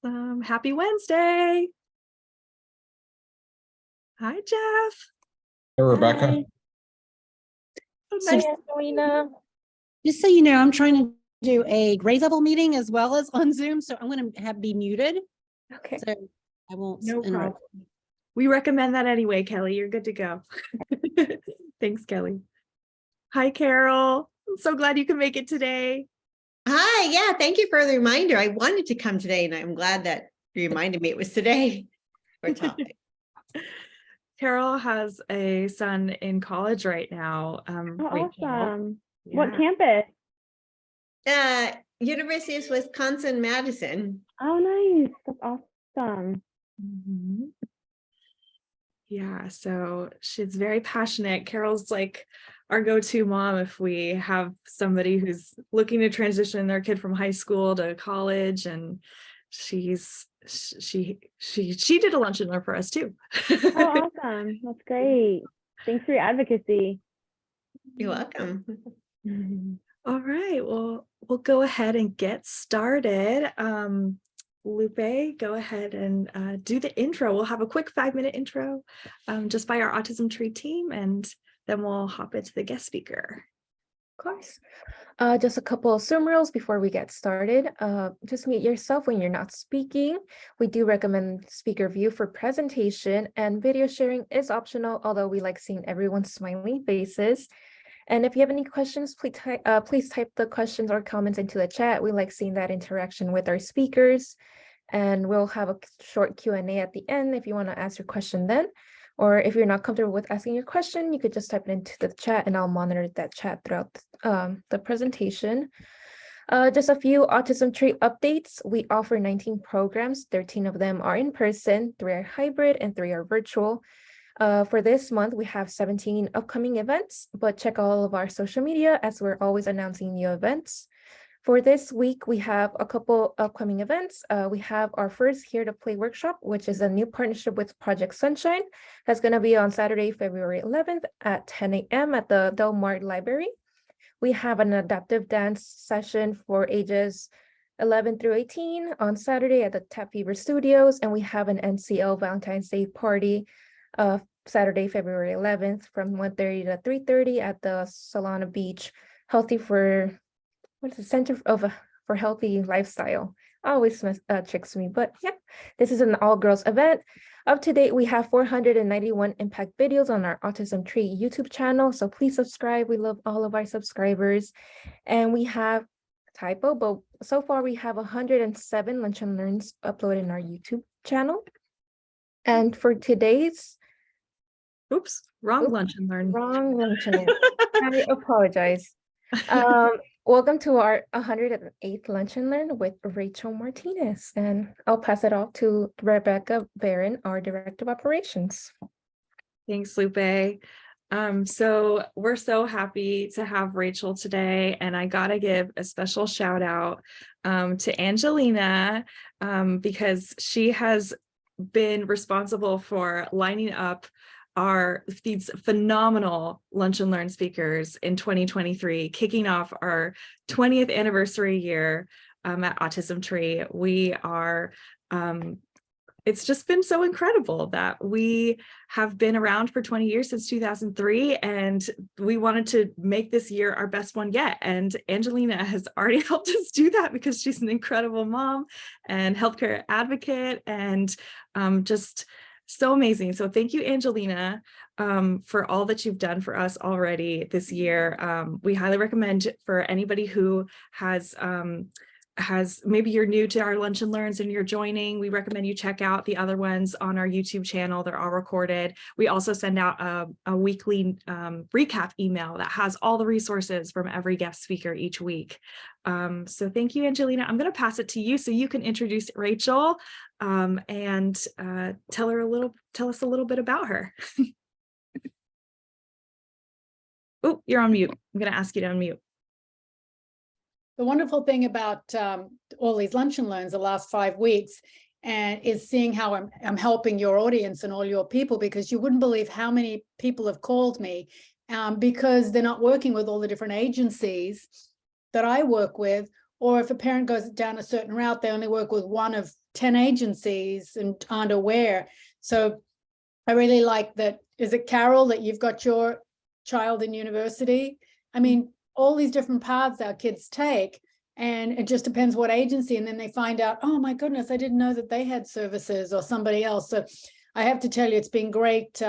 Awesome. Happy Wednesday. Hi, Jeff. Hey, Rebecca. Hi. So Hi, nice. Angelina. Just so you know, I'm trying to do a grade level meeting as well as on Zoom, so I'm going to be muted. Okay. So I won't. No interrupt. problem. We recommend that anyway, Kelly. You're good to go. Thanks, Kelly. Hi, Carol. I'm so glad you can make it today. Hi, yeah, thank you for the reminder. I wanted to come today, and I'm glad that you reminded me it was today for topic. Carol has a son in college right now. Oh, Rachel. awesome. Yeah. What campus? University of Wisconsin-Madison. Oh, nice. That's awesome. Mhm. Yeah, so she's very passionate. Carol's like our go-to mom if we have somebody who's looking to transition their kid from high school to college, and she did a lunch and learn for us too. Oh, awesome. That's great. Thanks for your advocacy. You're welcome. All right, well, we'll go ahead and get started. Lupe, go ahead and do the intro. We'll have a quick 5-minute intro just by our Autism Tree team, and then we'll hop into the guest speaker. Of course. Just a couple of Zoom rules before we get started. Just mute yourself when you're not speaking. We do recommend speaker view for presentation, and video sharing is optional, although we like seeing everyone's smiling faces. And if you have any questions, please type the questions or comments into the chat. We like seeing that interaction with our speakers. And we'll have a short Q&A at the end if you want to ask your question then. Or if you're not comfortable with asking your question, you could just type it into the chat and I'll monitor that chat throughout the presentation. Just a few Autism Tree updates. We offer 19 programs. 13 of them are in person, 3 are hybrid, and 3 are virtual. For this month, we have 17 upcoming events, but check all of our social media as we're always announcing new events. For this week, we have a couple upcoming events. We have our first Here to Play workshop, which is a new partnership with Project Sunshine. That's going to be on Saturday, February 11th at 10 a.m. at the Del Mar Library. We have an adaptive dance session for ages 11 through 18 on Saturday at the Tap Fever Studios, and we have an NCL Valentine's Day party Saturday, February 11th from 1:30 to 3:30 at the Solana Beach Healthy for Center for Healthy Lifestyle. Always tricks me, but yeah, this is an all-girls event. Up to date, we have 491 impact videos on our Autism Tree YouTube channel, so please subscribe. We love all of our subscribers. And we have typo, but so far we have 107 Lunch and Learns uploaded in our YouTube channel. And for today's Lunch and learn. Wrong lunch and learn. I apologize. Welcome to our 108th Lunch and Learn with Rachel Martinez, and I'll pass it off to Rebecca Barron, our Director of Operations. Thanks, Lupe. So we're so happy to have Rachel today, and I gotta give a special shout out to Angelina because she has been responsible for lining up these phenomenal Lunch and Learn speakers in 2023, kicking off our 20th anniversary year at Autism Tree. We are, it's just been so incredible that we have been around for 20 years, since 2003, and we wanted to make this year our best one yet. And Angelina has already helped us do that because she's an incredible mom and healthcare advocate, and just so amazing. So thank you, Angelina, for all that you've done for us already this year. We highly recommend for anybody who has maybe you're new to our Lunch and Learns and you're joining, we recommend you check out the other ones on our YouTube channel. They're all recorded. We also send out a weekly recap email that has all the resources from every guest speaker each week. So thank you, Angelina. I'm going to pass it to you so you can introduce Rachel and tell us a little bit about her. Oh, you're on mute. I'm going to ask you to unmute. The wonderful thing about all these Lunch and Learns the last 5 weeks is seeing how I'm helping your audience and all your people, because you wouldn't believe how many people have called me because they're not working with all the different agencies that I work with, or if a parent goes down a certain route, they only work with one of 10 agencies and aren't aware. So I really like that. Is it Carol that you've got your child in university? I mean, all these different paths our kids take, and it just depends what agency. And then they find out, oh my goodness, I didn't know that they had services or somebody else. So I have to tell you, it's been great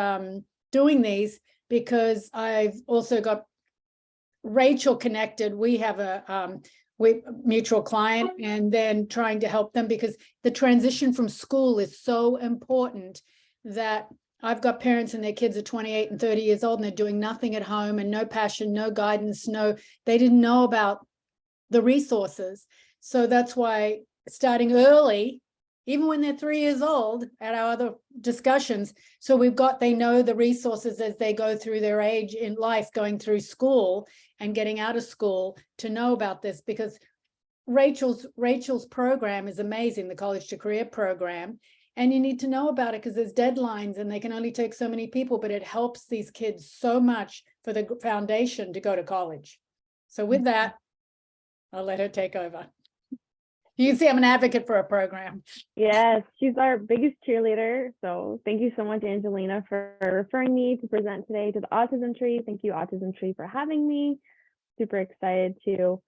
doing these, because I've also got Rachel connected. We have a mutual client, and then trying to help them, because the transition from school is so important. That I've got parents and their kids are 28 and 30 years old, and they're doing nothing at home, and no passion, no guidance, they didn't know about the resources. So that's why starting early, even when they're 3 years old, at our other discussions, so they know the resources as they go through their age in life, going through school and getting out of school, to know about this. Because Rachel's program is amazing, the College to Career program. And you need to know about it, because there's deadlines and they can only take so many people, but it helps these kids so much for the foundation to go to college. So with that, I'll let her take over. You can see I'm an advocate for a program. Yes, she's our biggest cheerleader. So thank you so much, Angelina, for referring me to present today to the Autism Tree. Thank you, Autism Tree, for having me. Super excited to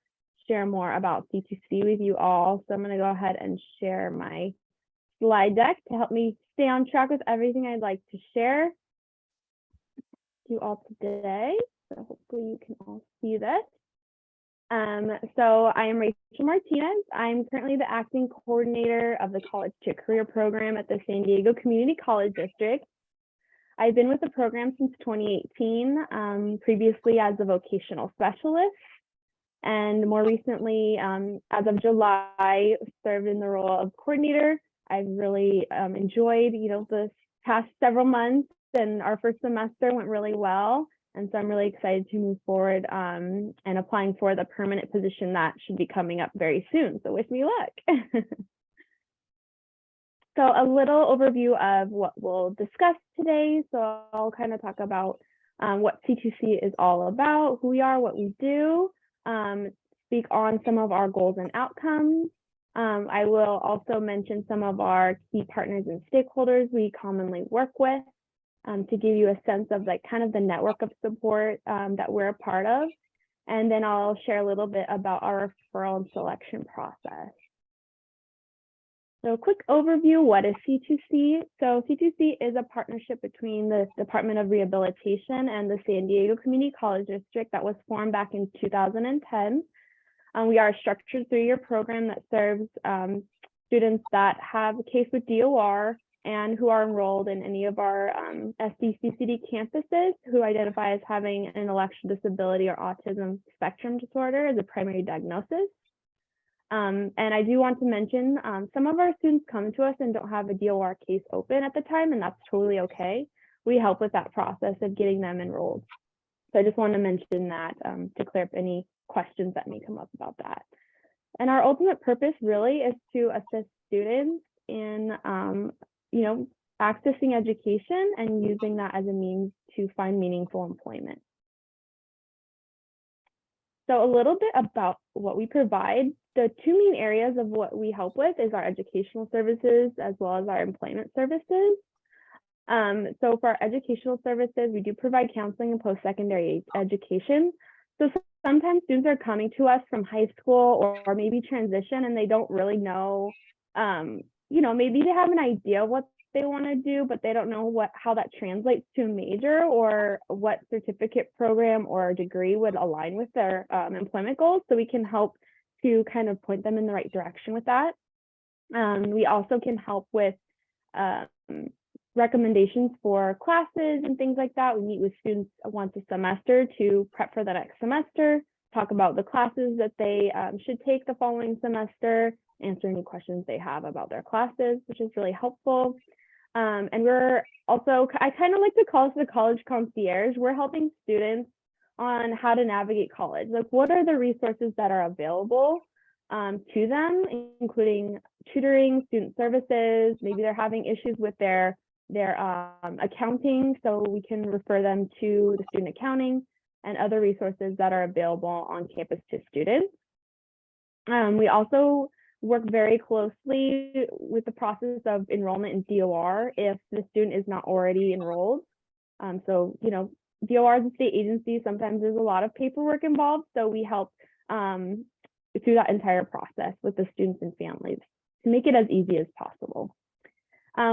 share more about C2C with you all. So I'm going to go ahead and share my slide deck to help me stay on track with everything I'd like to share to you all today. So hopefully you can all see this. So I am Rachel Martinez. I'm currently the acting coordinator of the College to Career program at the San Diego Community College District. I've been with the program since 2018, previously as a vocational specialist, and more recently, as of July, served in the role of coordinator. I've really enjoyed, the past several months, and our first semester went really well. And so I'm really excited to move forward and applying for the permanent position that should be coming up very soon. So wish me luck. So a little overview of what we'll discuss today. So I'll kind of talk about what C2C is all about, who we are, what we do, speak on some of our goals and outcomes. I will also mention some of our key partners and stakeholders we commonly work with, to give you a sense of kind of the network of support that we're a part of. And then I'll share a little bit about our referral and selection process. So a quick overview, what is C2C? So C2C is a partnership between the Department of Rehabilitation and the San Diego Community College District that was formed back in 2010. We are a structured 3-year program that serves students that have a case with DOR and who are enrolled in any of our SDCCD campuses who identify as having an intellectual disability or autism spectrum disorder as a primary diagnosis. And I do want to mention some of our students come to us and don't have a DOR case open at the time, and that's totally okay. We help with that process of getting them enrolled. So I just want to mention that to clear up any questions that may come up about that. And our ultimate purpose really is to assist students in accessing education and using that as a means to find meaningful employment. So a little bit about what we provide. The 2 main areas of what we help with is our educational services as well as our employment services. So for our educational services, we do provide counseling and post-secondary education. So sometimes students are coming to us from high school or maybe transition, and they don't really know, maybe they have an idea what they want to do, but they don't know how that translates to a major or what certificate program or degree would align with their employment goals. So we can help to kind of point them in the right direction with that. We also can help with recommendations for classes and things like that. We meet with students once a semester to prep for the next semester, talk about the classes that they should take the following semester, answer any questions they have about their classes, which is really helpful. And we're also, I kind of like to call us the college concierge. We're helping students on how to navigate college. Like, what are the resources that are available to them, including tutoring, student services. Maybe they're having issues with their accounting, so we can refer them to the student accounting and other resources that are available on campus to students. We also work very closely with the process of enrollment in DOR if the student is not already enrolled. So, you know, DOR is a state agency. Sometimes there's a lot of paperwork involved. So we help through that entire process with the students and families to make it as easy as possible.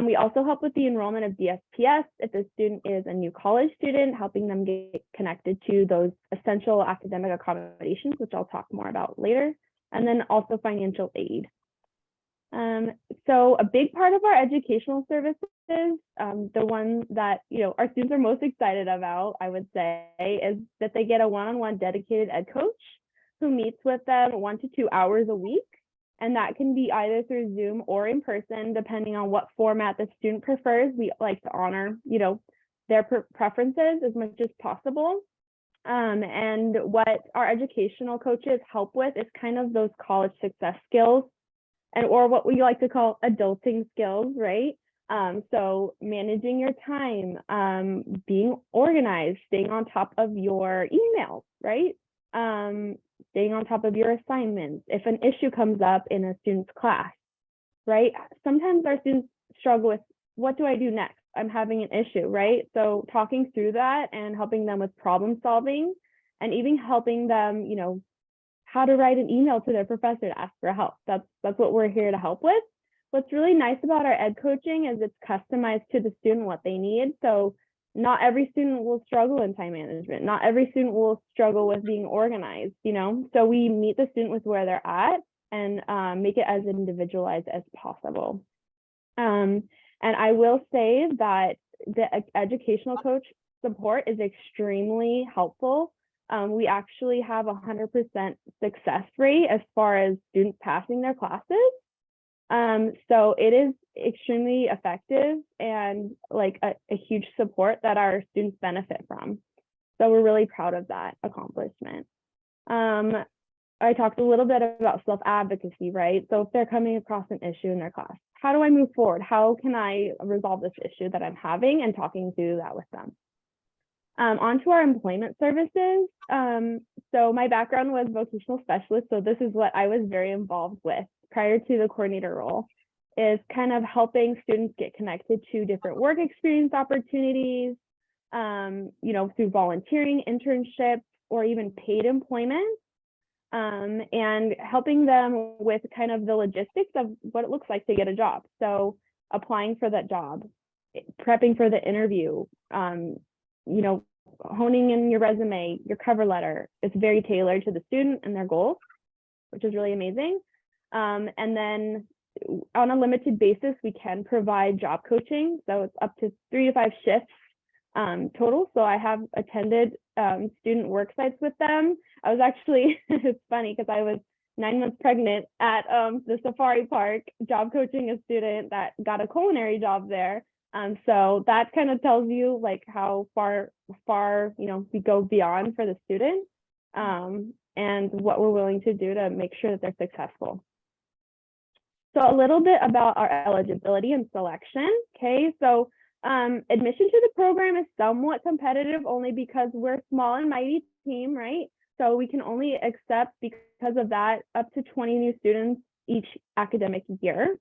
We also help with the enrollment of DSPS if the student is a new college student, helping them get connected to those essential academic accommodations, which I'll talk more about later, and then also financial aid. So a big part of our educational services, the one that, you know, our students are most excited about, I would say, is that they get a one-on-one dedicated ed coach who meets with them 1 to 2 hours a week. And that can be either through Zoom or in person, depending on what format the student prefers. We like to honor, you know, their preferences as much as possible. And what our educational coaches help with is kind of those college success skills, and or what we like to call adulting skills, right? So managing your time, being organized, staying on top of your emails, right? Staying on top of your assignments. If an issue comes up in a student's class, right? Sometimes our students struggle with, what do I do next? I'm having an issue, right? So talking through that and helping them with problem solving, and even helping them, you know, how to write an email to their professor to ask for help. That's what we're here to help with. What's really nice about our ed coaching is it's customized to the student what they need. So not every student will struggle in time management. Not every student will struggle with being organized, you know? So we meet the student with where they're at and make it as individualized as possible. And I will say that the educational coach support is extremely helpful. We actually have 100% success rate as far as students passing their classes. So it is extremely effective and like a huge support that our students benefit from. So we're really proud of that accomplishment. I talked a little bit about self-advocacy, right? So if they're coming across an issue in their class, how do I move forward? How can I resolve this issue that I'm having, and talking through that with them. On to our employment services. So my background was vocational specialist. So this is what I was very involved with prior to the coordinator role, is kind of helping students get connected to different work experience opportunities, you know, through volunteering, internships, or even paid employment, and helping them with kind of the logistics of what it looks like to get a job. So applying for that job, prepping for the interview, you know, honing in your resume, your cover letter. It's very tailored to the student and their goals, which is really amazing. And then on a limited basis, we can provide job coaching. So it's up to 3 to 5 shifts total. So I have attended student work sites with them. I was actually, it's funny because I was 9 months pregnant at the safari park, job coaching a student that got a culinary job there. So that kind of tells you like how far, you know, we go beyond for the student, and what we're willing to do to make sure that they're successful. So a little bit about our eligibility and selection. Okay, so admission to the program is somewhat competitive only because we're a small and mighty team, right? So we can only accept, because of that, up to 20 new students each academic year.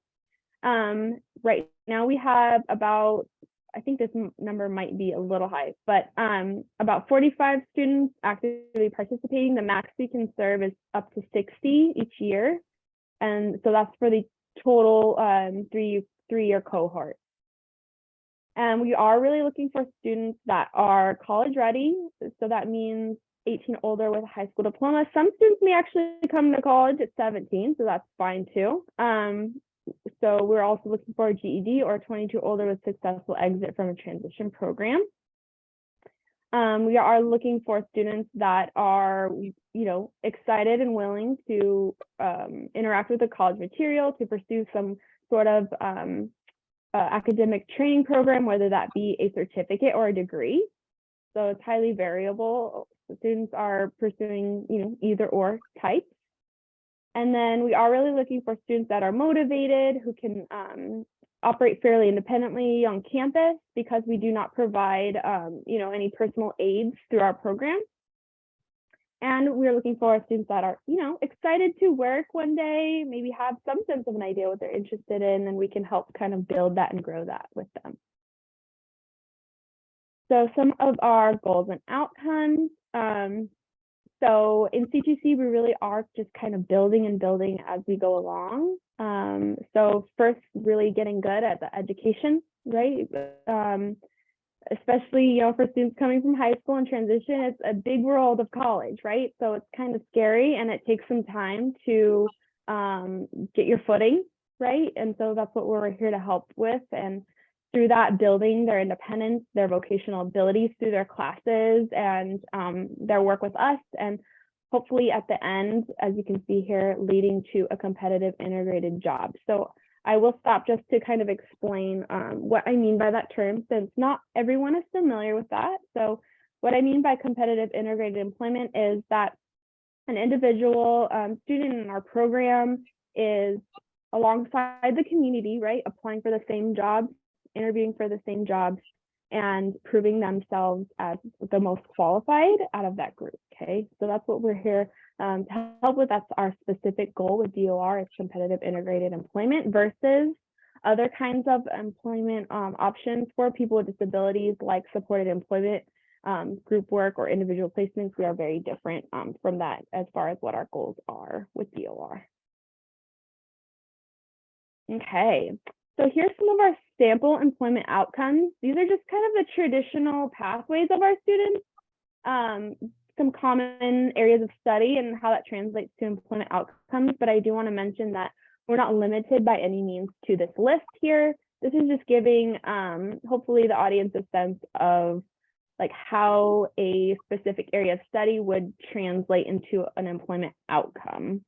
Right now we have about, I think this number might be a little high, but about 45 students actively participating. The max we can serve is up to 60 each year. And so that's for the total three-year cohort. And we are really looking for students that are college ready. So that means 18 older with a high school diploma. Some students may actually come to college at 17, so that's fine too. So we're also looking for a GED or 22 older with successful exit from a transition program. We are looking for students that are, you know, excited and willing to interact with the college material, to pursue some sort of academic training program, whether that be a certificate or a degree. So it's highly variable. Students are pursuing, you know, either or types. And then we are really looking for students that are motivated, who can operate fairly independently on campus, because we do not provide, you know, any personal aids through our program. And we're looking for students that are, excited to work one day, maybe have some sense of an idea what they're interested in, and we can help kind of build that and grow that with them. So some of our goals and outcomes. So in C2C, we really are just kind of building and building as we go along. So first, really getting good at the education, right? Especially, for students coming from high school and transition, it's a big world of college, right? So it's kind of scary and it takes some time to get your footing, right? And so that's what we're here to help with. And through that, building their independence, their vocational abilities through their classes and their work with us. And hopefully at the end, as you can see here, leading to a competitive integrated job. So I will stop just to kind of explain what I mean by that term, since not everyone is familiar with that. So what I mean by competitive integrated employment is that an individual student in our program is alongside the community, right? Applying for the same jobs, interviewing for the same jobs, and proving themselves as the most qualified out of that group, okay? So that's what we're here to help with. That's our specific goal with DOR, is competitive integrated employment versus other kinds of employment options for people with disabilities, like supported employment, group work, or individual placements. We are very different from that as far as what our goals are with DOR. Okay, so here's some of our sample employment outcomes. These are just kind of the traditional pathways of our students, some common areas of study and how that translates to employment outcomes. But I do want to mention that we're not limited by any means to this list here. This is just giving, hopefully, the audience a sense of like how a specific area of study would translate into an employment outcome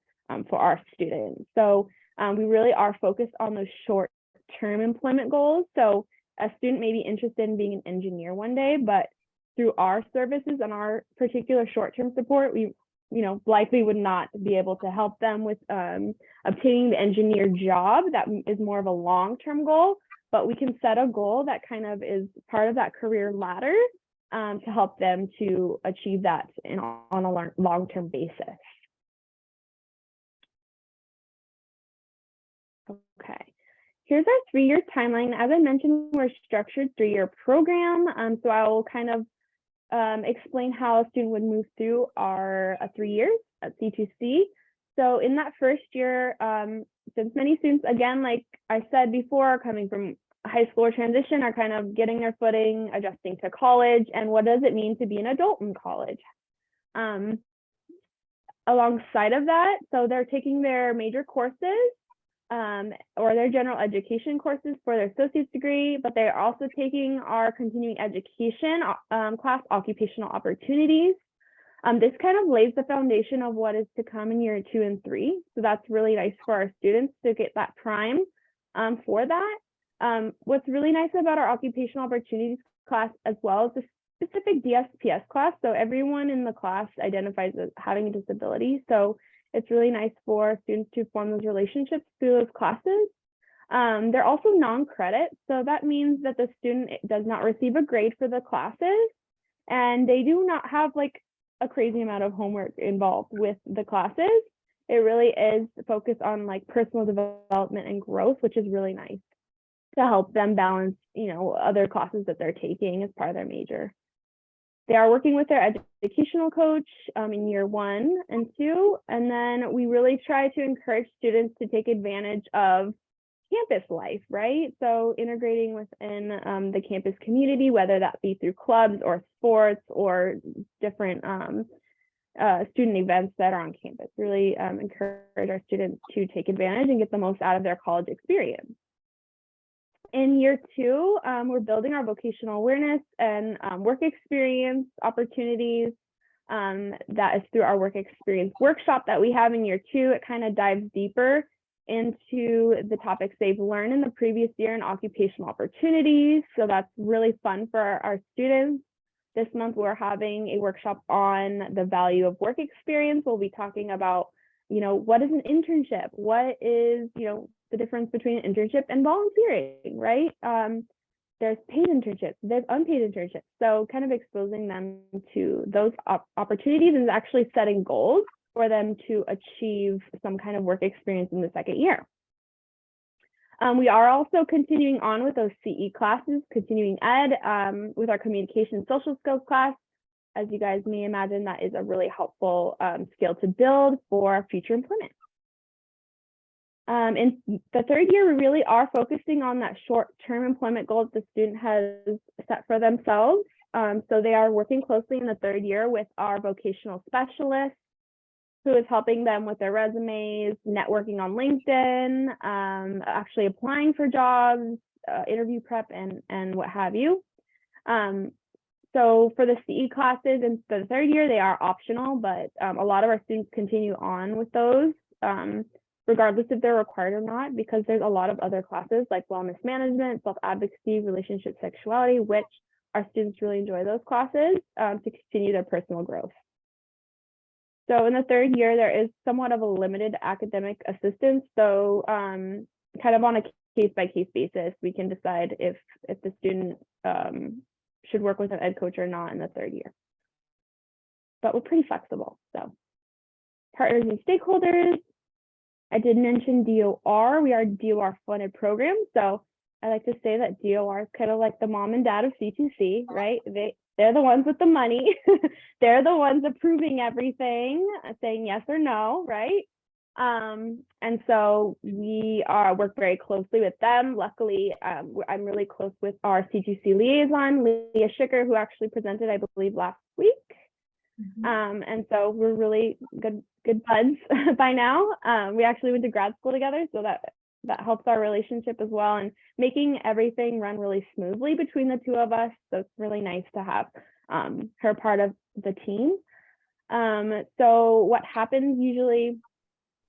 for our students. So we really are focused on those short-term employment goals. So a student may be interested in being an engineer one day, but through our services and our particular short-term support, we likely would not be able to help them with obtaining the engineer job. That is more of a long-term goal, but we can set a goal that kind of is part of that career ladder to help them to achieve that on a long-term basis. Okay, here's our 3-year timeline. As I mentioned, we're a structured 3-year program. So I will kind of explain how a student would move through our 3 years at C2C. So in that first year, since many students, again, like I said before, coming from high school or transition, are kind of getting their footing, adjusting to college, and what does it mean to be an adult in college? Alongside of that, so they're taking their major courses or their general education courses for their associate's degree, but they're also taking our continuing education class, occupational opportunities. This kind of lays the foundation of what is to come in year 2 and 3. So that's really nice for our students to get that prime for that. What's really nice about our occupational opportunities class as well is the specific DSPS class. So everyone in the class identifies as having a disability. So it's really nice for students to form those relationships through those classes. They're also non-credit. So that means that the student does not receive a grade for the classes, and they do not have like a crazy amount of homework involved with the classes. It really is focused on like personal development and growth, which is really nice to help them balance, other classes that they're taking as part of their major. They are working with their educational coach in year 1 and 2. And then we really try to encourage students to take advantage of campus life, right? So integrating within the campus community, whether that be through clubs or sports or different student events that are on campus. Really encourage our students to take advantage and get the most out of their college experience. In year 2, we're building our vocational awareness and work experience opportunities. That is through our work experience workshop that we have in year 2. It kind of dives deeper into the topics they've learned in the previous year in occupational opportunities. So that's really fun for our students. This month, we're having a workshop on the value of work experience. We'll be talking about, what is an internship? What is, the difference between an internship and volunteering, right? there's paid internships, there's unpaid internships. So kind of exposing them to those opportunities and actually setting goals for them to achieve some kind of work experience in the second year. We are also continuing on with those CE classes, continuing ed with our communication social skills class. As you guys may imagine, that is a really helpful skill to build for future employment. In the third year, we really are focusing on that short-term employment goals the student has set for themselves. So they are working closely in the third year with our vocational specialist, who is helping them with their resumes, networking on LinkedIn, actually applying for jobs, interview prep, and what have you. So for the CE classes in the third year, they are optional, but a lot of our students continue on with those, regardless if they're required or not, because there's a lot of other classes like wellness management, self-advocacy, relationship sexuality, which our students really enjoy those classes to continue their personal growth. So in the third year, there is somewhat of a limited academic assistance. So kind of on a case-by-case basis, we can decide if the student should work with an ed coach or not in the third year. But we're pretty flexible. So partners and stakeholders, I did mention DOR. We are a DOR funded program. So I like to say that DOR is kind of like the mom and dad of C2C, right? They're the ones with the money. They're the ones approving everything, saying yes or no, right? And so we work very closely with them. Luckily, I'm really close with our C2C liaison, Leah Schicker, who actually presented, I believe, last week. And so we're really good buds by now. We actually went to grad school together, so that helps our relationship as well, and making everything run really smoothly between the two of us. So it's really nice to have her part of the team. So what happens usually,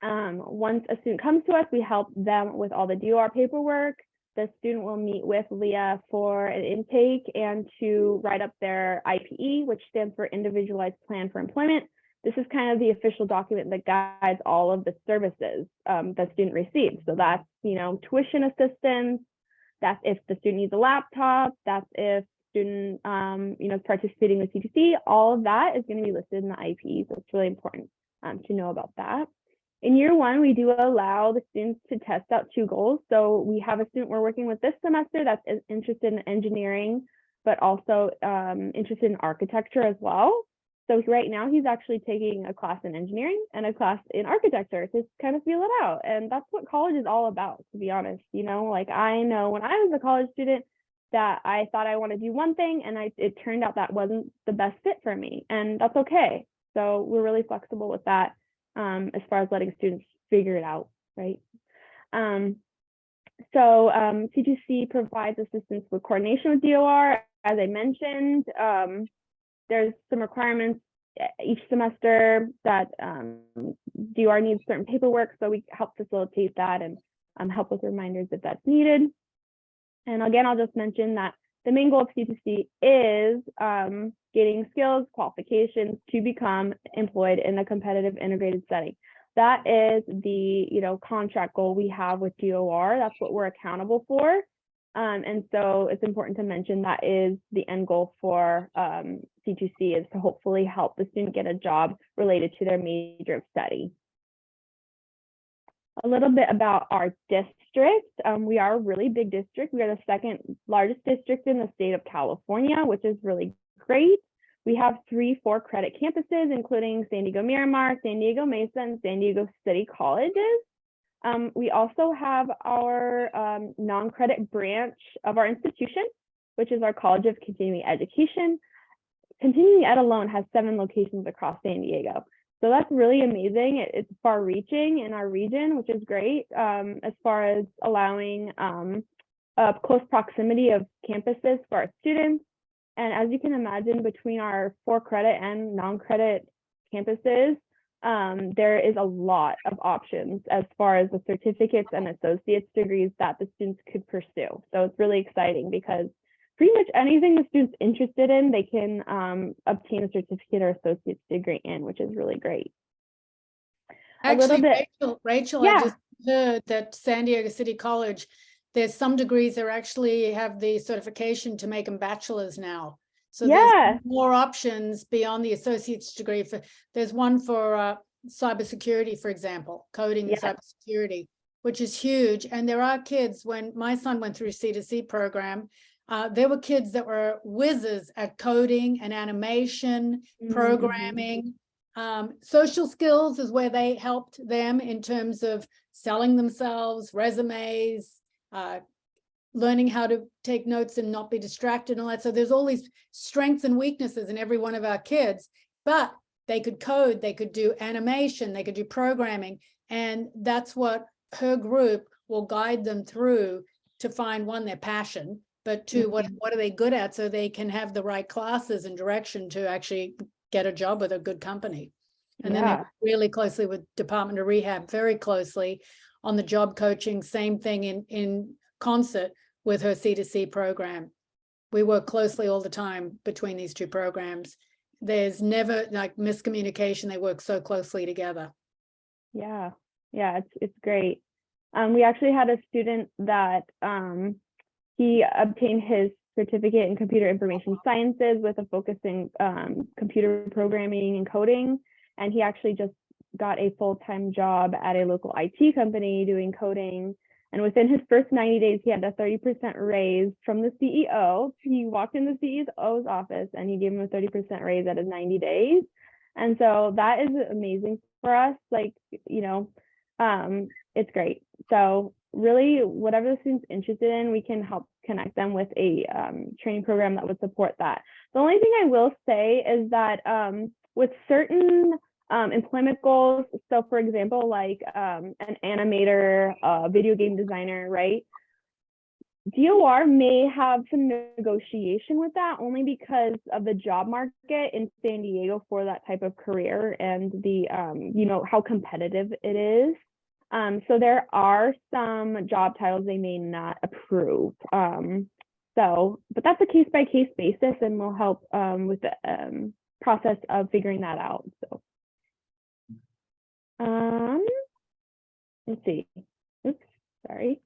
once a student comes to us, we help them with all the DOR paperwork. The student will meet with Leah for an intake and to write up their IPE, which stands for Individualized Plan for Employment. This is kind of the official document that guides all of the services the student receives. So that's, tuition assistance, that's if the student needs a laptop, that's if student, is participating with C2C, all of that is going to be listed in the IPE. So it's really important to know about that. In year one, we do allow the students to test out 2 goals. So we have a student we're working with this semester that's interested in engineering, but also interested in architecture as well. So right now he's actually taking a class in engineering and a class in architecture to kind of feel it out. And that's what college is all about, to be honest. Like I know when I was a college student that I thought I want to do one thing and it turned out that wasn't the best fit for me, and that's okay. So we're really flexible with that. As far as letting students figure it out, right? So C2C provides assistance with coordination with DOR. As I mentioned, there's some requirements each semester that DOR needs certain paperwork, so we help facilitate that and help with reminders if that's needed. And again, I'll just mention that the main goal of C2C is gaining skills, qualifications to become employed in a competitive integrated setting. That is the contract goal we have with DOR. That's what we're accountable for. And so it's important to mention that is the end goal for C2C, is to hopefully help the student get a job related to their major of study. A little bit about our district. We are a really big district. We are the 2nd largest district in the state of California, which is really great. We have 3 4-credit campuses, including San Diego Miramar, San Diego Mesa, and San Diego City colleges. We also have our non-credit branch of our institution, which is our College of Continuing Education. Continuing Ed alone has 7 locations across San Diego. So that's really amazing. It's far reaching in our region, which is great as far as allowing a close proximity of campuses for our students. And as you can imagine, between our 4-credit and non-credit campuses, there is a lot of options as far as the certificates and associate's degrees that the students could pursue. So it's really exciting because pretty much anything the student's interested in, they can obtain a certificate or associate's degree in, which is really great. Actually, a little bit, Rachel, yeah. I just heard that San Diego City College there's some degrees that actually have the certification to make them bachelors now. So Yeah. there's more options beyond the associate's degree. There's one for cybersecurity, for example, coding and Yeah. cybersecurity, which is huge. And there are kids, when my son went through C2C program, there were kids that were whizzes at coding and animation, programming. Social skills is where they helped them in terms of selling themselves, resumes, learning how to take notes and not be distracted and all that. So there's all these strengths and weaknesses in every one of our kids, but they could code, they could do animation, they could do programming. And that's what her group will guide them through to find, one, their passion, but two, what are they good at, so they can have the right classes and direction to actually get a job with a good company. And then they work really closely with Department of Rehab, very closely on the job coaching, same thing in concert with her C2C program. We work closely all the time between these two programs. There's never like miscommunication. They work so closely together. Yeah, it's great. We actually had a student that he obtained his certificate in computer information sciences with a focus in computer programming and coding. And he actually just got a full-time job at a local IT company doing coding. And within his first 90 days, he had a 30% raise from the CEO. He walked in the CEO's office and he gave him a 30% raise at his 90 days. And so that is amazing for us. Like, you know, it's great. So really, whatever the student's interested in, we can help connect them with a training program that would support that. The only thing I will say is that with certain employment goals, so for example, like an animator, video game designer, right? DOR may have some negotiation with that, only because of the job market in San Diego for that type of career and the, you know, how competitive it is. So there are some job titles they may not approve. But that's a case by case basis, and we'll help with the process of figuring that out. So, let's see. Oops, sorry.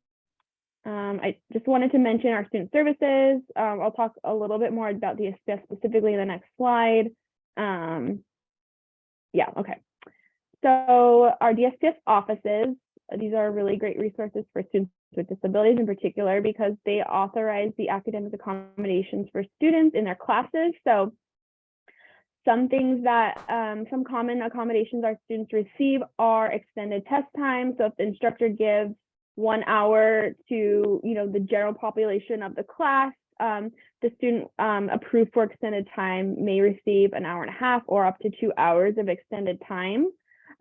I just wanted to mention our student services. I'll talk a little bit more about the SPS specifically in the next slide. Yeah, okay. So our DSPS offices, these are really great resources for students with disabilities in particular, because they authorize the academic accommodations for students in their classes. So some things that, some common accommodations our students receive are extended test time. So if the instructor gives 1 hour to, you know, the general population of the class, the student approved for extended time may receive 1.5 hours or up to 2 hours of extended time.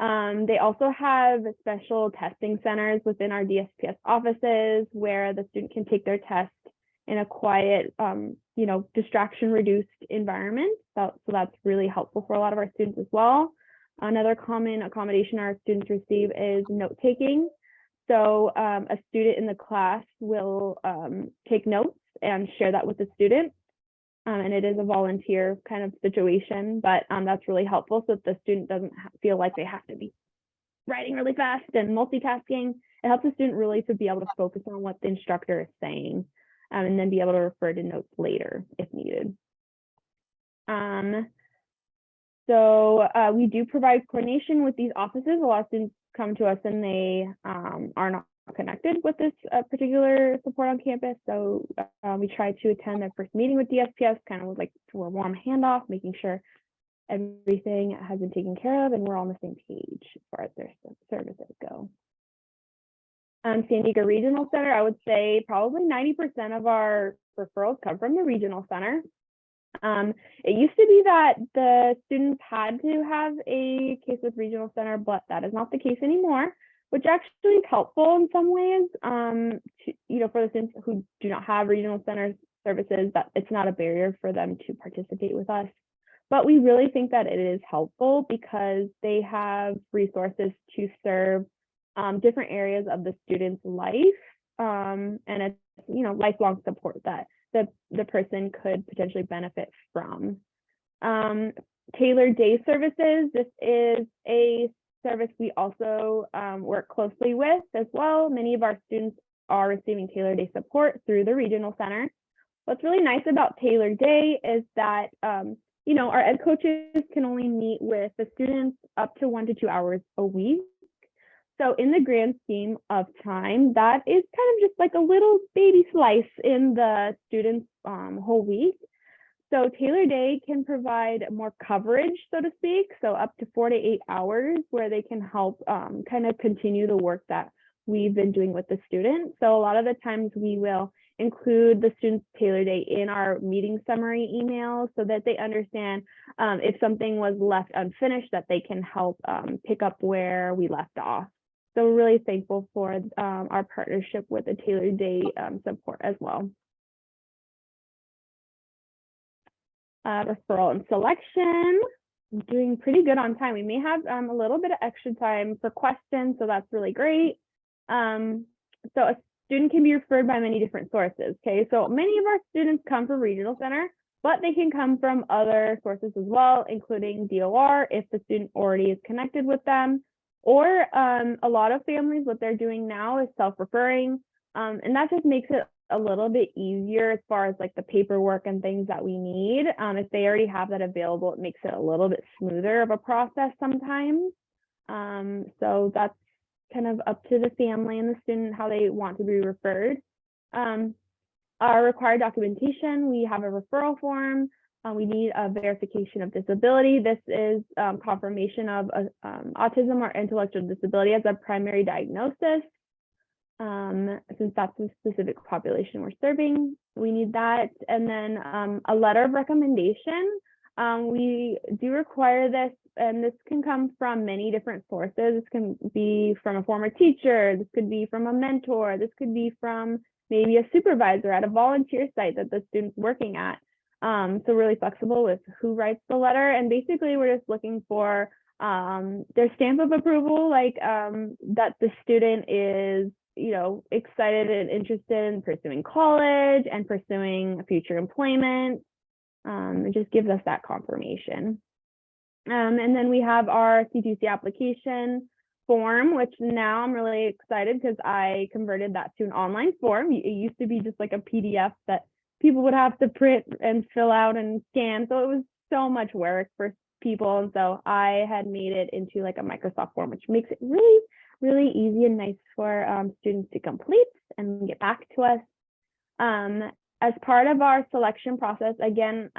They also have special testing centers within our DSPS offices where the student can take their test in a quiet, you know, distraction reduced environment. So that's really helpful for a lot of our students as well. Another common accommodation our students receive is note taking. So a student in the class will take notes and share that with the student. And it is a volunteer kind of situation, but that's really helpful so that the student doesn't feel like they have to be writing really fast and multitasking. It helps the student really to be able to focus on what the instructor is saying, and then be able to refer to notes later if needed. So we do provide coordination with these offices. A lot of students come to us and they are not connected with this particular support on campus. So we try to attend their first meeting with DSPS, kind of like for a warm handoff, making sure everything has been taken care of and we're all on the same page as far as their services go. San Diego Regional Center, I would say probably 90% of our referrals come from the regional center. It used to be that the students had to have a case with regional center, but that is not the case anymore, which actually is helpful in some ways, you know, for the students who do not have regional center services, that it's not a barrier for them to participate with us. But we really think that it is helpful because they have resources to serve different areas of the student's life, and it's, you know, lifelong support that the person could potentially benefit from. Tailored day services, this is a service we also work closely with as well. Many of our students are receiving Taylor Day support through the regional center. What's really nice about Taylor Day is that, you know, our ed coaches can only meet with the students up to 1 to 2 hours a week. So in the grand scheme of time, that is kind of just like a little baby slice in the students' whole week. So Taylor Day can provide more coverage, so to speak, so up to 4 to 8 hours where they can help kind of continue the work that we've been doing with the students. So a lot of the times we will include the students' Taylor Day in our meeting summary emails so that they understand if something was left unfinished, that they can help pick up where we left off. So we're really thankful for our partnership with the Taylor Day support as well. Referral and selection, I'm doing pretty good on time. We may have a little bit of extra time for questions, so that's really great. So a student can be referred by many different sources, okay? So many of our students come from Regional Center, but they can come from other sources as well, including DOR if the student already is connected with them, or a lot of families, what they're doing now is self-referring, and that just makes it a little bit easier as far as like the paperwork and things that we need. If they already have that available, it makes it a little bit smoother of a process sometimes. So that's kind of up to the family and the student how they want to be referred. Our required documentation, we have a referral form. We need a verification of disability. This is confirmation of autism or intellectual disability as a primary diagnosis. Since that's the specific population we're serving, we need that. And then a letter of recommendation. We do require this, and this can come from many different sources. This can be from a former teacher, this could be from a mentor, this could be from maybe a supervisor at a volunteer site that the student's working at. So really flexible with who writes the letter. And basically we're just looking for their stamp of approval, like that the student is, you know, excited and interested in pursuing college and pursuing future employment. It just gives us that confirmation. And then we have our C2C application form, which now I'm really excited because I converted that to an online form. It used to be just like a PDF that people would have to print and fill out and scan. So it was so much work for people. And so I had made it into like a Microsoft form, which makes it really, really easy and nice for students to complete and get back to us. As part of our selection process, again,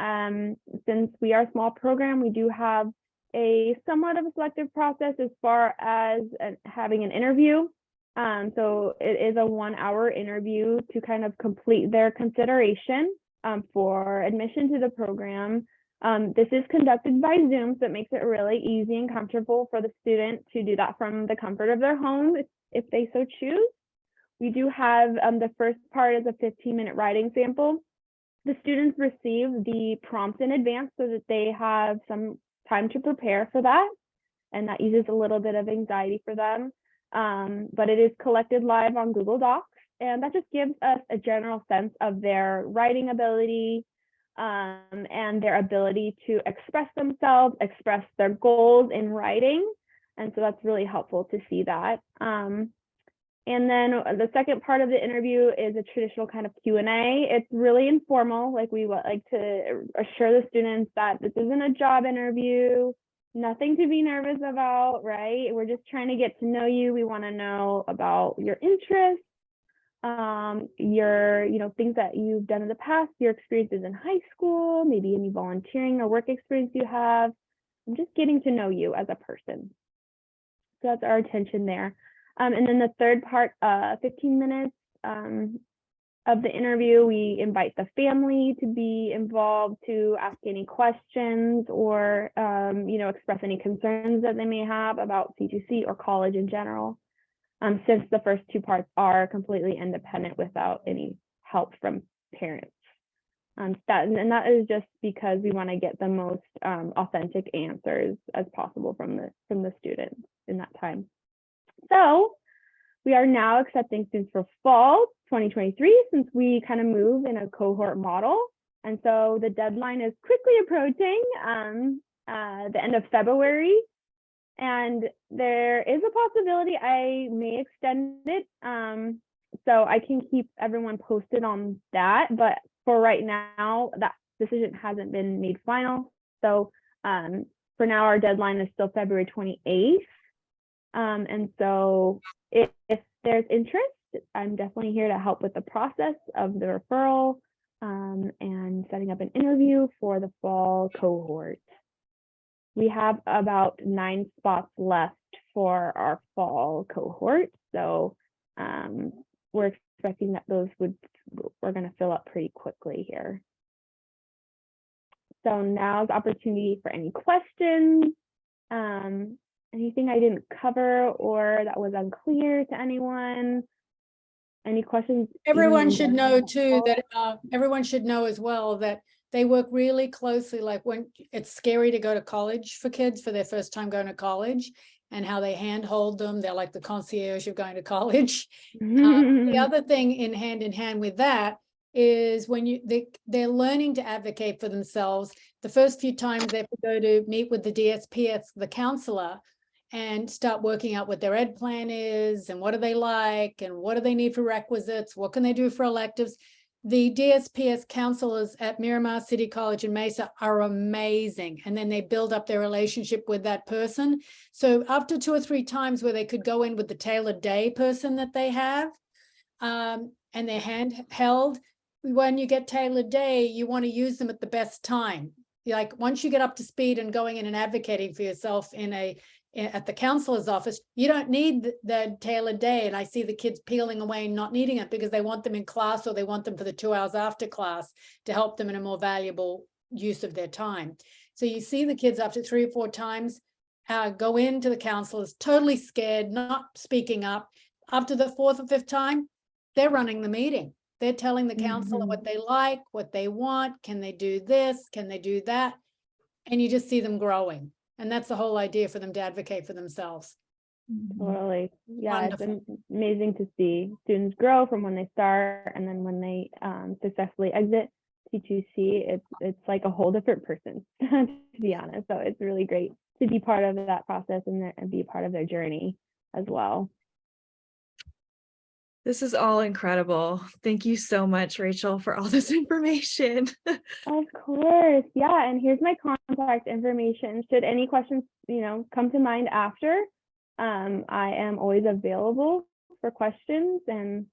since we are a small program, we do have a somewhat of a selective process as far as having an interview. So it is a 1-hour interview to kind of complete their consideration for admission to the program. This is conducted by Zoom, so it makes it really easy and comfortable for the student to do that from the comfort of their home if they so choose. We do have the first part is a 15-minute writing sample. The students receive the prompt in advance so that they have some time to prepare for that. And that eases a little bit of anxiety for them. But it is collected live on Google Docs. And that just gives us a general sense of their writing ability and their ability to express themselves, express their goals in writing. And so that's really helpful to see that. And then the second part of the interview is a traditional kind of Q&A. It's really informal. Like we would like to assure the students that this isn't a job interview, nothing to be nervous about, right? We're just trying to get to know you. We want to know about your interests, your, things that you've done in the past, your experiences in high school, maybe any volunteering or work experience you have. I'm just getting to know you as a person. So that's our attention there. And then the third part, 15 minutes of the interview, we invite the family to be involved to ask any questions or, express any concerns that they may have about C2C or college in general, since the first two parts are completely independent without any help from parents. That is just because we want to get the most authentic answers as possible from the students in that time. So we are now accepting students for fall 2023 since we kind of move in a cohort model. And so the deadline is quickly approaching the end of February. And there is a possibility I may extend it So I can keep everyone posted on that, but for right now, that decision hasn't been made final. So for now, our deadline is still February 28th. And so if there's interest, I'm definitely here to help with the process of the referral and setting up an interview for the fall cohort. We have about 9 spots left for our fall cohort. So we're expecting that we're going to fill up pretty quickly here. So now's opportunity for any questions. Anything I didn't cover or that was unclear to anyone? Any questions? Everyone should know too that everyone should know as well that they work really closely, like when it's scary to go to college for kids for their first time going to college, and how they handhold them. They're like the concierge of going to college. The other thing in hand with that is when they're learning to advocate for themselves. The first few times they have to go to meet with the DSPS, the counselor, and start working out what their ed plan is and what do they like and what do they need for requisites, what can they do for electives. The DSPS counselors at Miramar City College in Mesa are amazing. And then they build up their relationship with that person. So after 2 or 3 times where they could go in with the tailored day person that they have, and they're handheld, when you get tailored day, you want to use them at the best time. Like once you get up to speed and going in and advocating for yourself at the counselor's office, you don't need the tailored day. And I see the kids peeling away and not needing it because they want them in class or they want them for the 2 hours after class to help them in a more valuable use of their time. So you see the kids after 3 or 4 times go into the counselors totally scared, not speaking up. After the 4th or 5th time, they're running the meeting. They're telling the counselor what they like, what they want. Can they do this? Can they do that? And you just see them growing. And that's the whole idea, for them to advocate for themselves. Totally. Yeah, Wonderful. It's amazing to see students grow from when they start and then when they successfully exit C2C. It's like a whole different person, to be honest. So it's really great to be part of that process and be part of their journey as well. This is all incredible. Thank you so much, Rachel, for all this information. Of course. Yeah. And here's my contact information. Should any questions, come to mind after, I am always available for questions and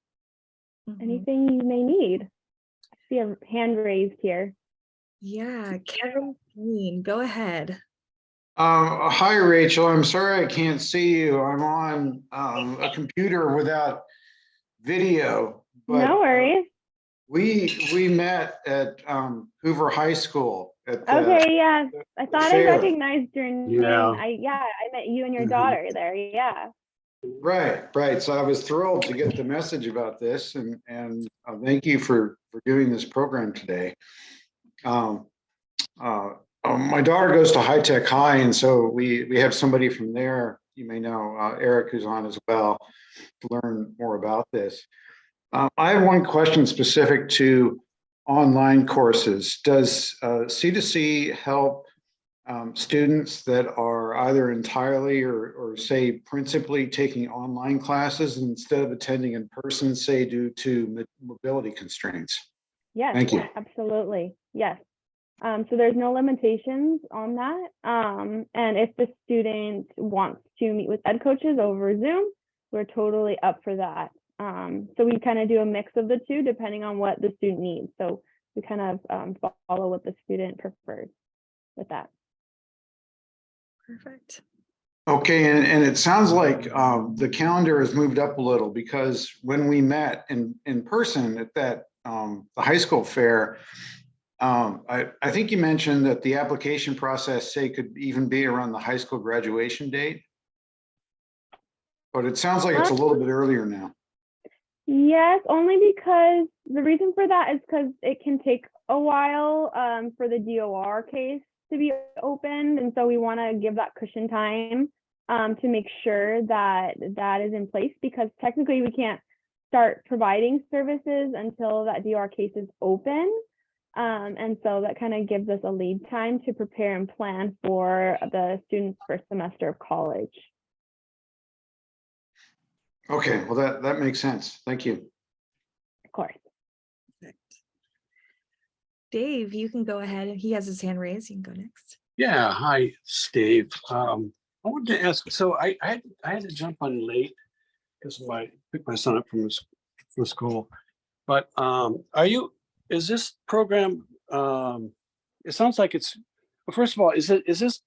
anything you may need. I see a hand raised here. Yeah, Kevin Green, go ahead. Hi, Rachel. I'm sorry I can't see you. I'm on a computer without video. But, no worries. We met at Hoover High School. Okay, yes. I thought I fair. recognized your name. I met you and your daughter there. Yeah. Right. So I was thrilled to get the message about this, and thank you for doing this program today. My daughter goes to High Tech High, and so we have somebody from there, you may know, Eric, who's on as well, to learn more about this. I have one question specific to online courses. Does C2C help students that are either entirely or say principally taking online classes instead of attending in person, say due to mobility constraints? Yes, Thank you. Absolutely. Yes. So there's no limitations on that. And if the student wants to meet with ed coaches over Zoom, we're totally up for that. So we kind of do a mix of the two depending on what the student needs. So we kind of follow what the student prefers with that. Perfect. Okay, and it sounds like the calendar has moved up a little, because when we met in person at that the high school fair, I think you mentioned that the application process, say, could even be around the high school graduation date, but it sounds like it's a little bit earlier now. Yes, only because the reason for that is because it can take a while for the DOR case to be opened. And so we want to give that cushion time to make sure that that is in place, because technically we can't start providing services until that DOR case is open. And so that kind of gives us a lead time to prepare and plan for the student's first semester of college. Okay, well, that makes sense. Thank you. Of course. Dave, you can go ahead. He has his hand raised. You can go next. Yeah, hi, Steve. I wanted to ask, so I had to jump on late because picked my son up from school. But is this program, it sounds like it's, well, first of all, is this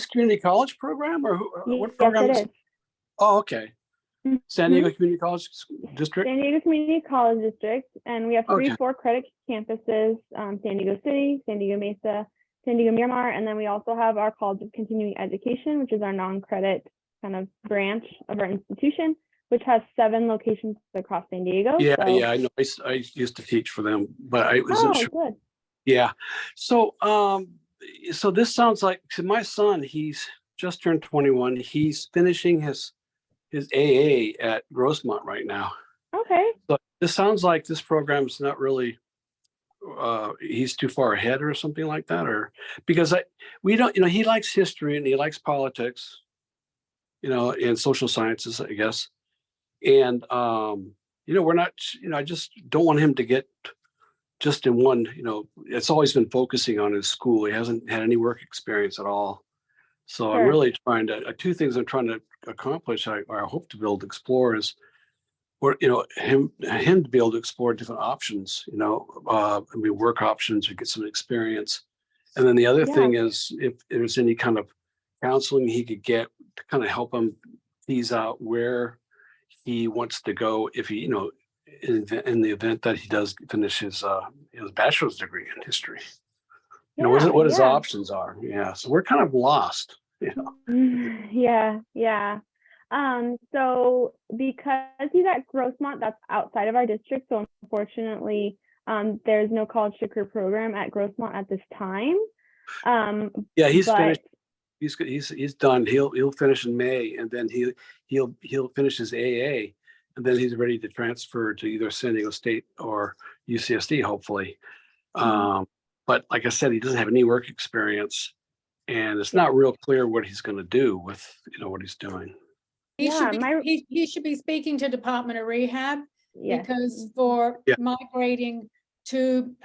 community college program or what Yes, program it is is. it? Oh, okay. San Mhm. Diego Community College District? San Diego Community College District, and we have three Okay. 4-credit campuses, San Diego City, San Diego Mesa, San Diego Miramar, and then we also have our College of Continuing Education, which is our non-credit kind of branch of our institution, which has 7 locations across San Diego. Yeah, So, yeah, I know. I used to teach for them, but I wasn't sure. good. Yeah. So, so this sounds like, to my son, he's just turned 21. He's finishing his AA at Grossmont right now. Okay. So this sounds like this program's not really, he's too far ahead or something like that, or because we don't, he likes history and he likes politics, and social sciences, I guess. And, we're not, I just don't want him to get just in one, it's always been focusing on his school. He hasn't had any work experience at all. So I'm Sure. really trying to, two things I'm trying to accomplish, I hope to be able to explore is, or, him to be able to explore different options, work options or get some experience. And then the other Yeah. thing is if there's any kind of counseling he could get to kind of help him tease out where he wants to go if he, in the event that he does finish his bachelor's degree in history. What his options are. Yeah. So we're kind of lost. Yeah. So because he's at Grossmont, that's outside of our district. So unfortunately, there's no college to career program at Grossmont at this time. Yeah, he's but finished. He's done. He'll finish in May, and then he'll finish his AA, and then he's ready to transfer to either San Diego State or UCSD, hopefully. But like I said, he doesn't have any work experience, and it's not real clear what he's going to do with what he's doing. He Yeah, he should be speaking to Department of Rehab Yes. because for Yeah. migrating to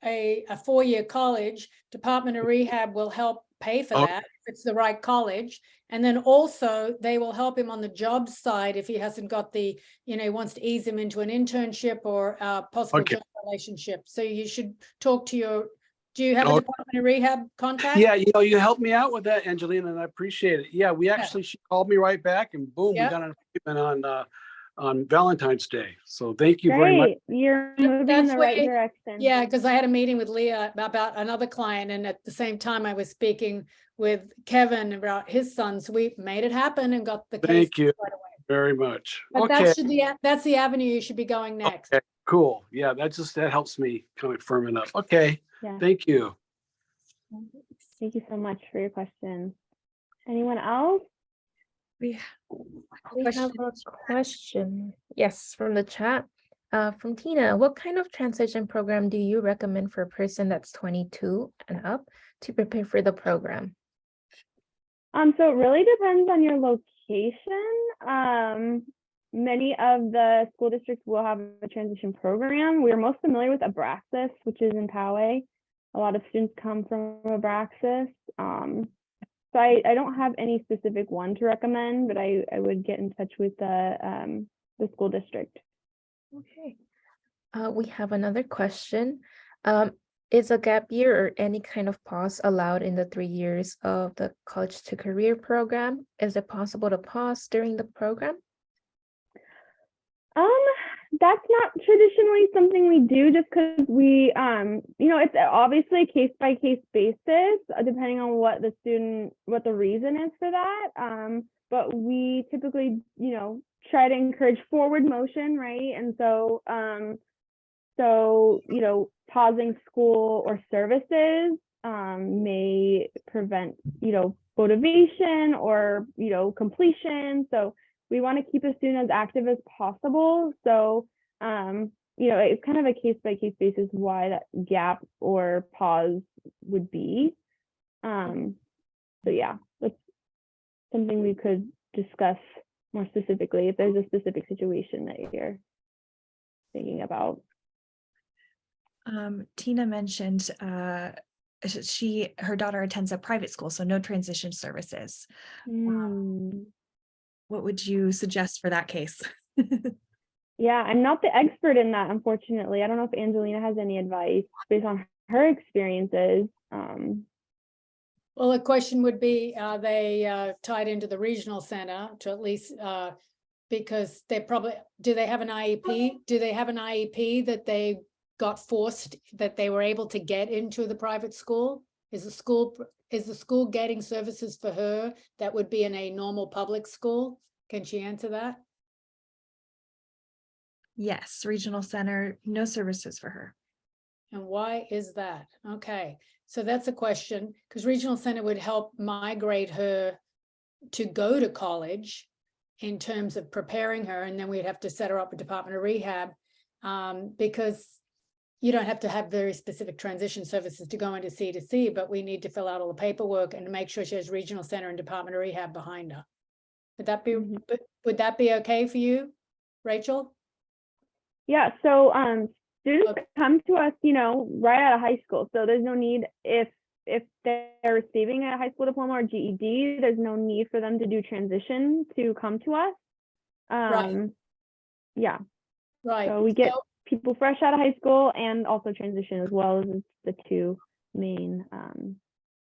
a 4-year college, Department of Rehab will help pay for that if it's the right college. And then also they will help him on the job side if he hasn't got the, wants to ease him into an internship or a possible job relationship. So you should talk to do you have a Department of Rehab contact? Yeah, you helped me out with that, Angelina, and I appreciate it. Yeah, she called me right back, and boom, we got an appointment on Valentine's Day. So thank you very much. You're moving in the right direction. Yeah, because I had a meeting with Leah about another client, and at the same time I was speaking with Kevin about his son. So we made it happen and got the case. Thank you right away. very much. But that's the avenue you should be going next. Okay, cool. Yeah, that helps me kind of firming up. Okay. Yeah. Thank you. Thank you so much for your question. Anyone else? We have a question. Yes, from the chat. From Tina, what kind of transition program do you recommend for a person that's 22 and up to prepare for the program? So it really depends on your location. Many of the school districts will have a transition program. We're most familiar with Abraxas, which is in Poway. A lot of students come from Abraxas. So I don't have any specific one to recommend, but I would get in touch with the school district. Okay. We have another question. Is a gap year or any kind of pause allowed in the 3 years of the college to career program? Is it possible to pause during the program? That's not traditionally something we do just because we, it's obviously a case by case basis, depending on what the reason is for that. But we typically, try to encourage forward motion, right? And so, pausing school or services may prevent, motivation or, completion. So we want to keep a student as active as possible. So, it's kind of a case by case basis why that gap or pause would be. So yeah, that's something we could discuss more specifically, if there's a specific situation that you're thinking about. Tina mentioned her daughter attends a private school, so no transition services. What would you suggest for that case? Yeah, I'm not the expert in that, unfortunately. I don't know if Angelina has any advice based on her experiences. Well, the question would be, are they tied into the regional center to at least, because they probably, do they have an IEP? Do they have an IEP that they got forced, that they were able to get into the private school? Is the school getting services for her that would be in a normal public school? Can she answer that? Yes, regional center, no services for her. And why is that? Okay, so that's a question, because regional center would help migrate her to go to college in terms of preparing her, and then we'd have to set her up with Department of Rehab, because you don't have to have very specific transition services to go into C2C, but we need to fill out all the paperwork and make sure she has regional center and Department of Rehab behind her. Would that be okay for you, Rachel? Yeah, so students come to us, right out of high school. So there's no need, if they're receiving a high school diploma or GED, there's no need for them to do transition to come to us. Right. Yeah. Right. So we get people fresh out of high school and also transition as well as the two main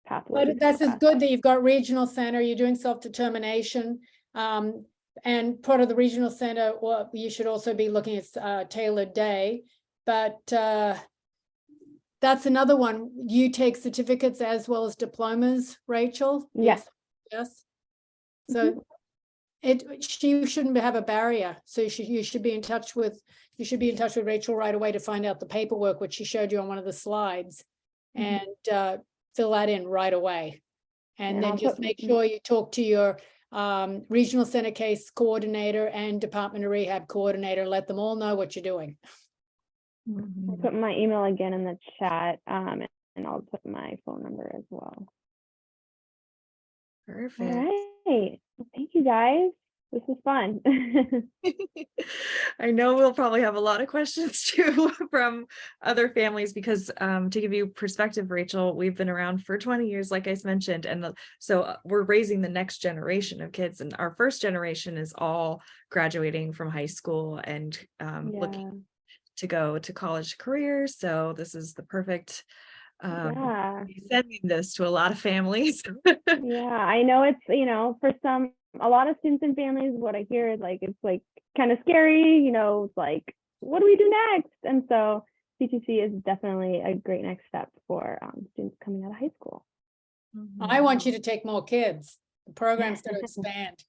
pathways. But that's as good that you've got regional center, you're doing self-determination. And part of the regional center, well, you should also be looking at tailored day, but that's another one. You take certificates as well as diplomas, Rachel? Yes. Yes. So she shouldn't have a barrier. So you should be in touch with Rachel right away to find out the paperwork, which she showed you on one of the slides, and fill that in right away. And then just make sure you talk to your regional center case coordinator and Department of Rehab coordinator. Let them all know what you're doing. I'll put my email again in the chat, and I'll put my phone number as well. Perfect. All right. Well, thank you guys. This was fun. I know we'll probably have a lot of questions too from other families because to give you perspective, Rachel, we've been around for 20 years, like I mentioned, and so we're raising the next generation of kids, and our first generation is all graduating from high school and looking to go to college careers. So this is the perfect sending this to a lot of families. Yeah, I know it's, for a lot of students and families, what I hear is it's kind of scary, it's like, what do we do next? And so C2C is definitely a great next step for students coming out of high school. I want you to take more kids. The program's going to expand.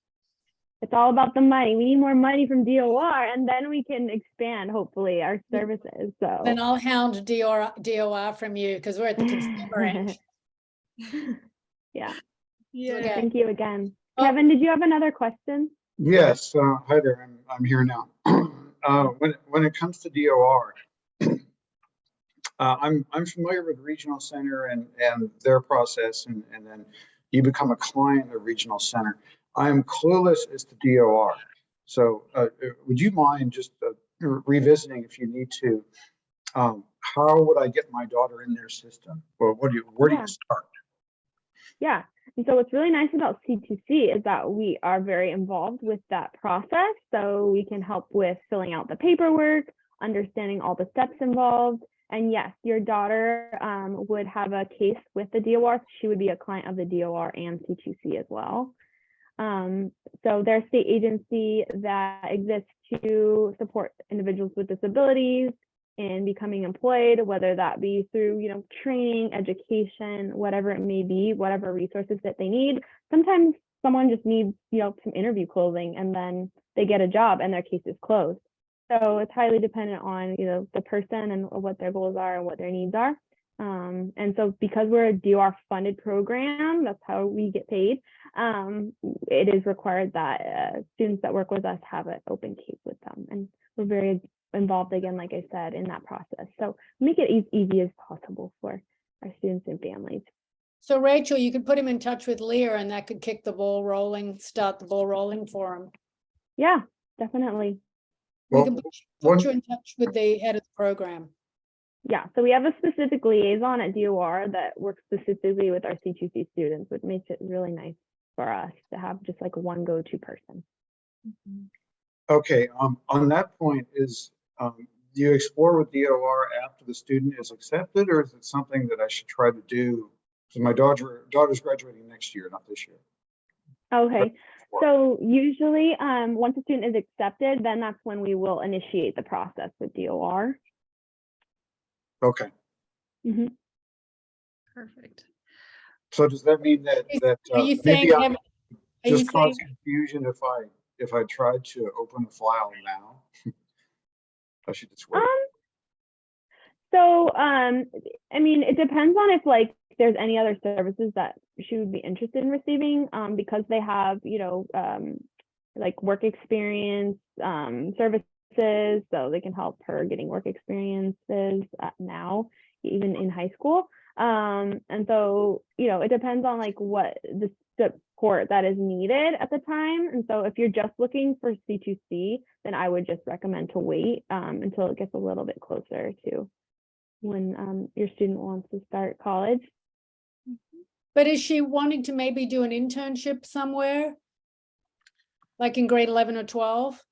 It's all about the money. We need more money from DOR, and then we can expand, hopefully, our services. So then I'll hound DOR from you because we're at the consumer end. Yeah. Okay. Thank you again. Kevin, did you have another question? Yes. Hi there. I'm here now. When it comes to DOR, I'm familiar with Regional Center and their process, and then you become a client of Regional Center. I'm clueless as to DOR. So would you mind just revisiting, if you need to, how would I get my daughter in their system? Or where do you start? Yeah. And so what's really nice about C2C is that we are very involved with that process. So we can help with filling out the paperwork, understanding all the steps involved. And yes, your daughter would have a case with the DOR. She would be a client of the DOR and C2C as well. So they're a state agency that exists to support individuals with disabilities in becoming employed, whether that be through, training, education, whatever it may be, whatever resources that they need. Sometimes someone just needs, some interview clothing, and then they get a job and their case is closed. So it's highly dependent on, the person and what their goals are and what their needs are. And so because we're a DOR funded program, that's how we get paid. It is required that students that work with us have an open case with them. And we're very involved, again, like I said, in that process. So make it as easy as possible for our students and families. So Rachel, you could put him in touch with Leah, and that could kick the ball rolling, start the ball rolling for him. Yeah, definitely. We Well, can put one, you in touch with the head of the program. Yeah, so we have a specific liaison at DOR that works specifically with our C2C students, which makes it really nice for us to have just like one go-to person. okay, on that point is, do you explore with DOR after the student is accepted, or is it something that I should try to do? Because my daughter's graduating next year, not this year. Okay, so usually once a student is accepted, then that's when we will initiate the process with DOR. Okay. Mm-hmm. Perfect. So does that mean that Are you maybe saying, I Evan, are you just cause saying, confusion if I tried to open a file now? I should just wait. So, I mean, it depends on if like there's any other services that she would be interested in receiving, because they have, you know, like work experience services, so they can help her getting work experiences now, even in high school. And so, you know, it depends on like what the support that is needed at the time. And so if you're just looking for C2C, then I would just recommend to wait until it gets a little bit closer to when your student wants to start college. but is she wanting to maybe do an internship somewhere? Like in grade 11 or 12?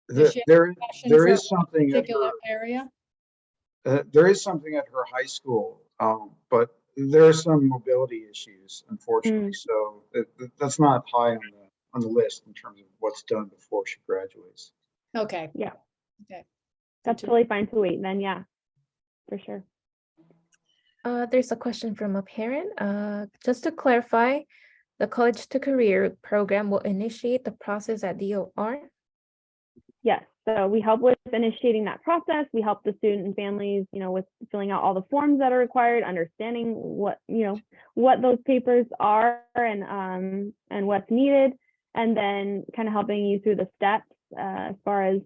Does she have There passion there for is something a at particular area? there is something at her high school, but there are some mobility issues, unfortunately. So that's not high on the list in terms of what's done before she graduates. Okay. Yeah. Okay. That's totally fine to wait then, yeah, for sure. There's a question from a parent. Just to clarify, the College to Career program will initiate the process at DOR? Yes, so we help with initiating that process. We help the student and families, you know, with filling out all the forms that are required, understanding what, you know, what those papers are and what's needed, and then kind of helping you through the steps as far as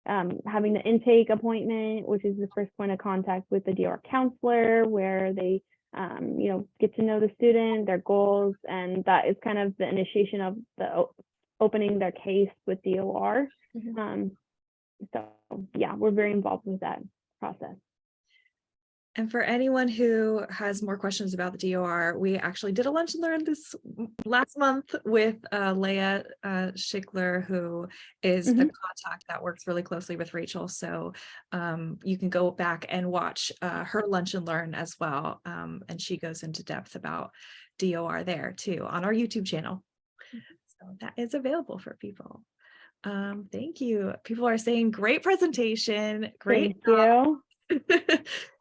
having the intake appointment, which is the first point of contact with the DOR counselor, where they, you know, get to know the student, their goals, and that is kind of the initiation of the opening their case with DOR. So yeah, we're very involved with that process. And for anyone who has more questions about the DOR, we actually did a lunch and learn this last month with Leah Schickler, who is the contact that works really closely with Rachel. So you can go back and watch her lunch and learn as well. And she goes into depth about DOR there too on our YouTube channel. So that is available for people. Thank you. People are saying great presentation. Great Thank you.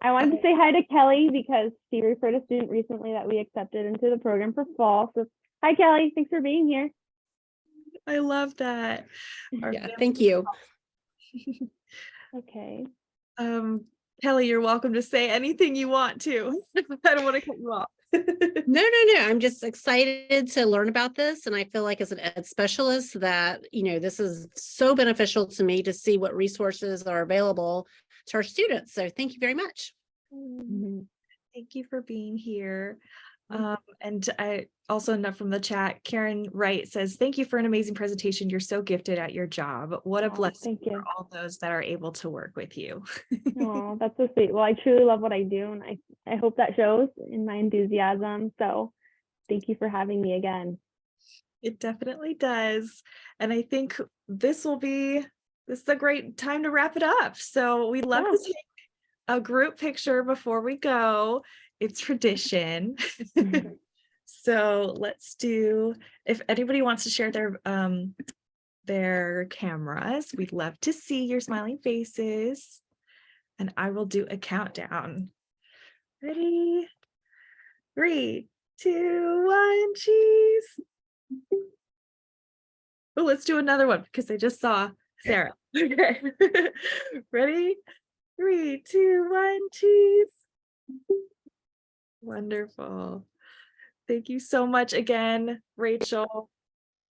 I wanted to say hi to Kelly because she referred a student recently that we accepted into the program for fall. So hi, Kelly. Thanks for being here. I love that. Yeah, thank you. Okay. Kelly, you're welcome to say anything you want to. I don't want to cut you off. No. I'm just excited to learn about this. And I feel like as an ed specialist that, you know, this is so beneficial to me to see what resources are available to our students. So thank you very much. Thank you for being here. And I also know from the chat, Karen Wright says, thank you for an amazing presentation. You're so gifted at your job. What a blessing for all those that are able to work with you. Oh, that's so sweet. Well, I truly love what I do, and I hope that shows in my enthusiasm. So thank you for having me again. It definitely does. And I think this is a great time to wrap it up. So we love to take a group picture before we go. It's tradition. So let's do, if anybody wants to share their cameras, we'd love to see your smiling faces. And I will do a countdown. Ready? 3, 2, 1, cheese. Oh, let's do another one because I just saw Sarah. Okay. Ready? 3, 2, 1, cheese. Wonderful. Thank you so much again, Rachel.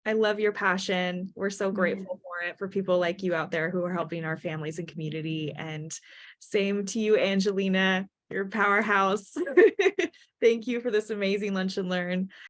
I love your passion. We're so grateful for it, for people like you out there who are helping our families and community. And same to you, Angelina, you're a powerhouse. Thank you for this amazing lunch and learn.